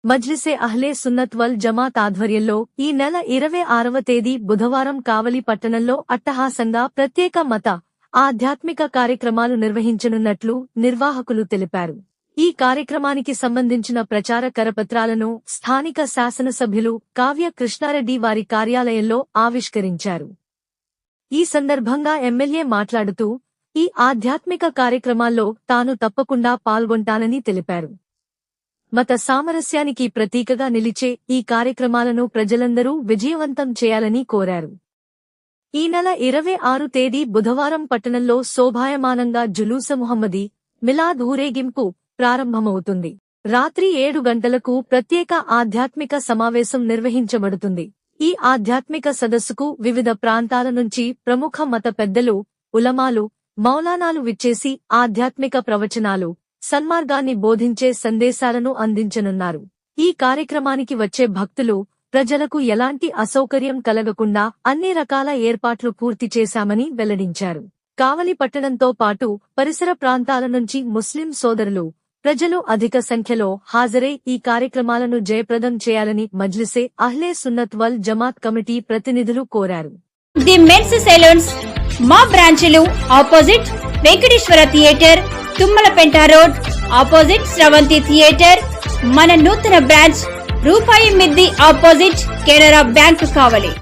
మజ్లిసే అహ్లే సున్నత్ వల్ జమాత్ ఆధ్వర్యంలో ఈ నెల 26వ తేదీ బుధవారం కావలి పట్టణంలో అట్టహాసంగా ప్రత్యేక మత ఆధ్యాత్మిక కార్యక్రమాలు నిర్వహించనున్నట్లు నిర్వాహకులు తెలిపారు. ఈ కార్యక్రమానికి సంబంధించిన ప్రచార కరపత్రాలను స్థానిక శాసనసభ్యులు కావ్య కృష్ణారెడ్డి వారి కార్యాలయంలో ఆవిష్కరించారు. ఈ సందర్భంగా ఎమ్మెల్యే మాట్లాడుతూ ఈ ఆధ్యాత్మిక కార్యక్రమాల్లో తాను తప్పకుండా పాల్గొంటానని తెలిపారు. మత సామరస్యానికి ప్రతీకగా నిలిచే ఈ కార్యక్రమాలను ప్రజలందరూ విజయవంతం చేయాలని కోరారు. ఈ నెల 26 తేదీ బుధవారం పట్టణంలో శోభాయమానంగా జులూస ముహమ్మదీ మిలాద్ ఊరేగింపు ప్రారంభమవుతుంది. రాత్రి 7 గంటలకు ప్రత్యేక ఆధ్యాత్మిక సమావేశం నిర్వహించబడుతుంది. ఈ ఆధ్యాత్మిక సదస్సుకు వివిధ ప్రాంతాల నుంచి ప్రముఖ మత పెద్దలు, ఉలమాలు, మౌలానాలు విచ్చేసి ఆధ్యాత్మిక ప్రవచనాలు, సన్మార్గాన్ని బోధించే సందేశాలను అందించనున్నారు. ఈ కార్యక్రమానికి వచ్చే భక్తులు, ప్రజలకు ఎలాంటి అసౌకర్యం కలగకుండా అన్ని రకాల ఏర్పాట్లు పూర్తి చేశామని వెల్లడించారు. కావలి పట్టణంతో పాటు పరిసర ప్రాంతాల నుంచి ముస్లిం సోదరులు, ప్రజలు అధిక సంఖ్యలో హాజరై ఈ కార్యక్రమాలను జయప్రదం చేయాలని మజ్లిసే అహ్లే సున్నత్ వల్ జమాత్ కమిటీ ప్రతినిధులు కోరారు. ది మెన్స్ సెలూన్స్ మా బ్రాంచ్లు opposite Venkateswara theatre, Tummalapenta road, opposite Sravanthi theatre. మన నూతన బ్రాంచ్ రూపాయి మిద్ది ఆపోజిట్ కెనరా బ్యాంక్ కావలి.